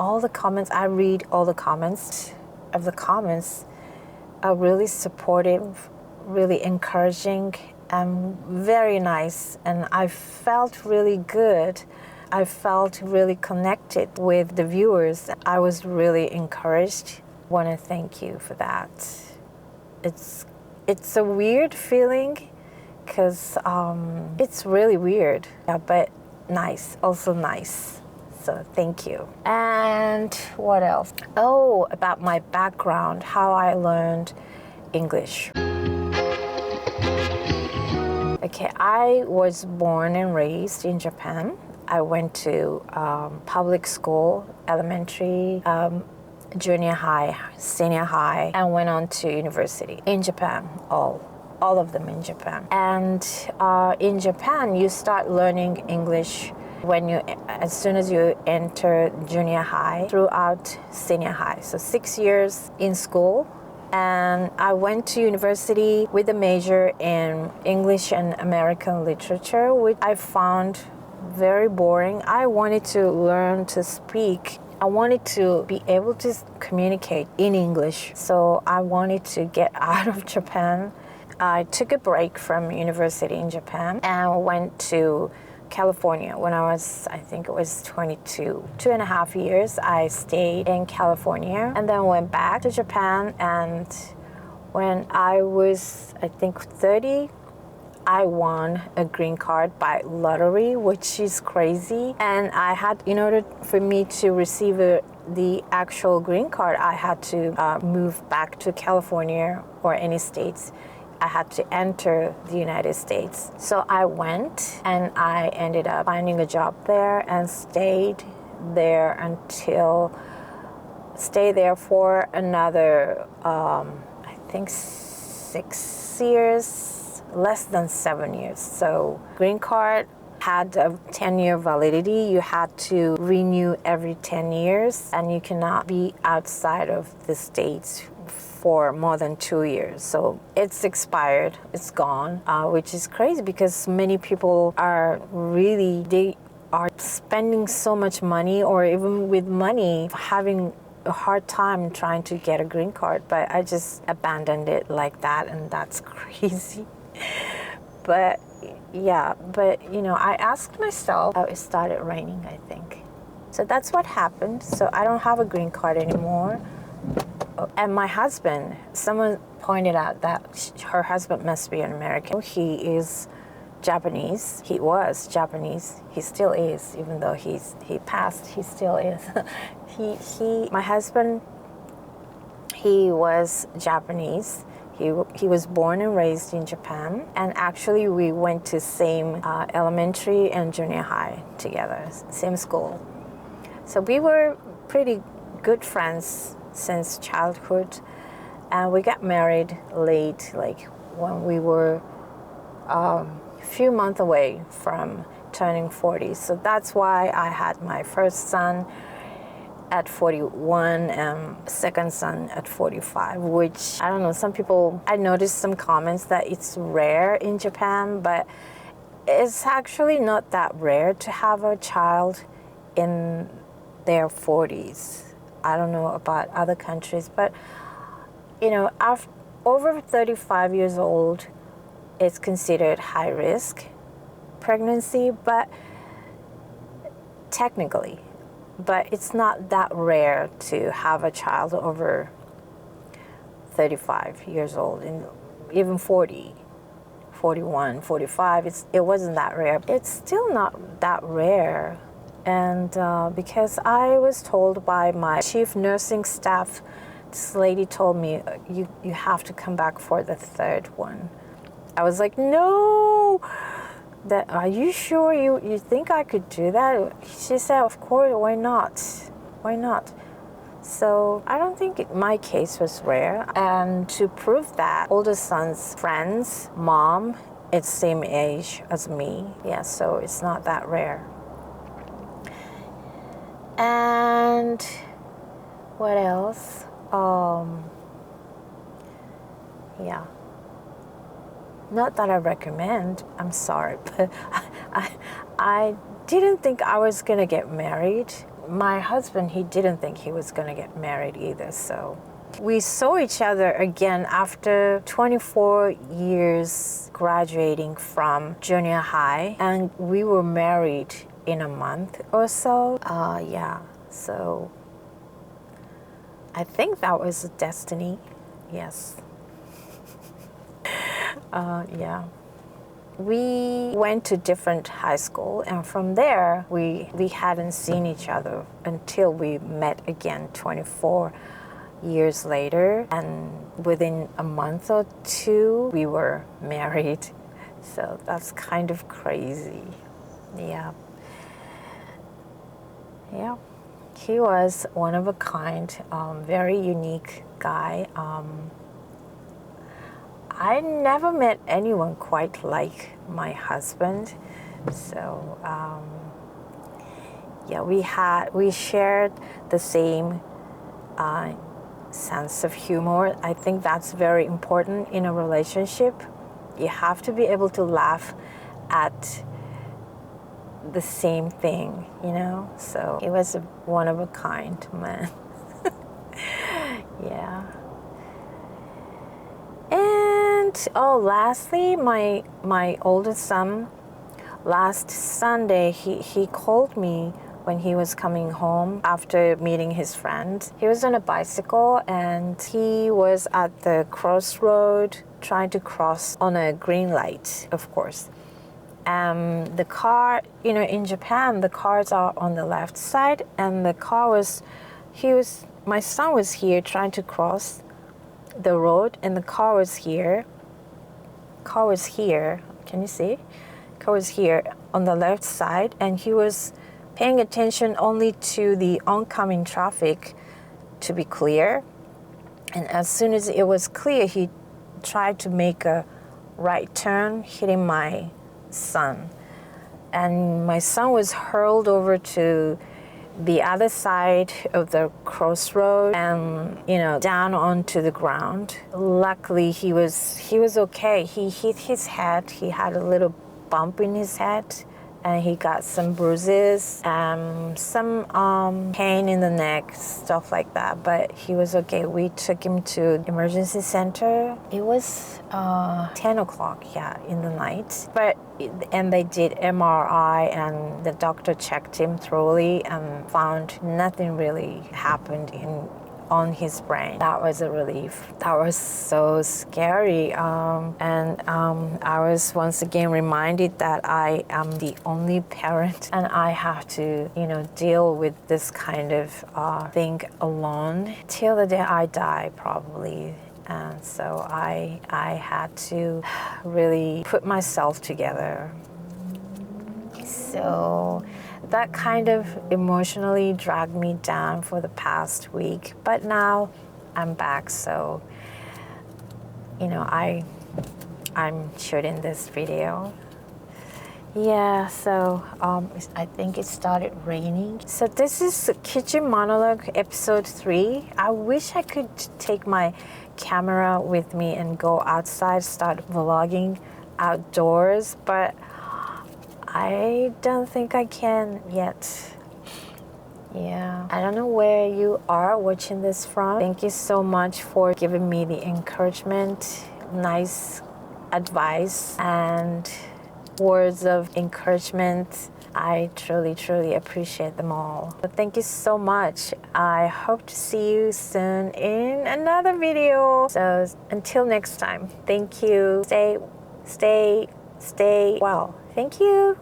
all the comments, I read all the comments. Of the comments are really supportive, really encouraging, and very nice. And I felt really good. I felt really connected with the viewers. I was really encouraged. I want to thank you for that. It's a weird feeling because it's really weird, yeah, but nice, also nice. So thank you. And what else? Oh, about my background, how I learned English. Okay, I was born and raised in Japan. I went to public school, elementary, junior high, senior high, and went on to university in Japan, all of them in Japan. And in Japan, you start learning English as soon as you enter junior high throughout senior high. So 6 years in school. And I went to university with a major in English and American literature, which I found very boring. I wanted to learn to speak. I wanted to be able to communicate in English. So I wanted to get out of Japan. I took a break from university in Japan and went to California when I think it was 22. 2.5 years I stayed in California and then went back to Japan. And when I was, I think, 30, I won a green card by lottery, which is crazy. And I had, in order for me to receive the actual green card, I had to move back to California or any states. I had to enter the United States. So I went and I ended up finding a job there and stayed there for another, I think 6 years, less than 7 years. So green card had a 10-year validity. You had to renew every 10 years and you cannot be outside of the States for more than 2 years. So it's expired, it's gone, which is crazy because many people they are spending so much money, or even with money, having a hard time trying to get a green card. But I just abandoned it like that, and that's crazy. But yeah, I asked myself, it started raining, I think. So that's what happened. So I don't have a green card anymore. And my husband, someone pointed out that her husband must be an American. He is Japanese. He was Japanese. He still is, even though he passed. He still is. My husband, he was Japanese. He was born and raised in Japan. And actually, we went to same elementary and junior high together, same school. So we were pretty good friends since childhood, and we got married late, like when we were a few months away from turning 40. So that's why I had my first son at 41 and second son at 45, which, I don't know, some people, I noticed some comments that it's rare in Japan, but it's actually not that rare to have a child in their 40s. I don't know about other countries, but over 35 years old, it's considered high risk pregnancy, but technically, but it's not that rare to have a child over 35 years old, and even 40, 41, 45, it wasn't that rare. It's still not that rare. And because I was told by my chief nursing staff, this lady told me, you have to come back for the third one. I was like, no, are you sure you think I could do that? She said, of course, why not? So I don't think my case was rare. And to prove that, older son's friend's mom, it's same age as me. Yeah, so it's not that rare. And what else? Yeah. Not that I recommend, I'm sorry, but I didn't think I was gonna get married my husband, he didn't think he was going to get married either. So we saw each other again after 24 years graduating from junior high, and we were married in a month or so. Yeah, so I think that was destiny. Yes. Yeah. We went to different high school, and from there we hadn't seen each other until we met again 24 years later, and within a month or two we were married. So that's kind of crazy. Yeah. Yeah. He was one of a kind, very unique guy. I never met anyone quite like my husband. So yeah, we shared the same sense of humor. I think that's very important in a relationship. You have to be able to laugh at the same thing, you know. So he was a one of a kind man. Yeah. And lastly, my oldest son, last Sunday, he called me when he was coming home after meeting his friend. He was on a bicycle and he was at the crossroad trying to cross on a green light, of course. The car, you know, in Japan, the cars are on the left side, and my son was here trying to cross the road, and the car was here. Can you see? Car was here on the left side, and he was paying attention only to the oncoming traffic to be clear. And as soon as it was clear, he tried to make a right turn, hitting my son. And my son was hurled over to the other side of the crossroad and, you know, down onto the ground. Luckily, he was okay. He hit his head. He had a little bump in his head, and he got some bruises, some pain in the neck, stuff like that. But he was okay. We took him to emergency center. It was 10 o'clock, in the night. And they did MRI, and the doctor checked him thoroughly and found nothing really happened on his brain. That was a relief. That was so scary. And I was once again reminded that I am the only parent, and I have to, you know, deal with this kind of thing alone till the day I die, probably. And so I had to really put myself together. So that kind of emotionally dragged me down for the past week. But now I'm back, so, you know, I'm shooting this video. Yeah, so I think it started raining. So this is Kitchen Monologue episode 3. I wish I could take my camera with me and go outside, start vlogging outdoors, but I don't think I can yet. Yeah, I don't know where you are watching this from. Thank you so much for giving me the encouragement, nice advice, and words of encouragement. I truly, truly appreciate them all. But thank you so much. I hope to see you soon in another video. So until next time, thank you. Stay well. Thank you.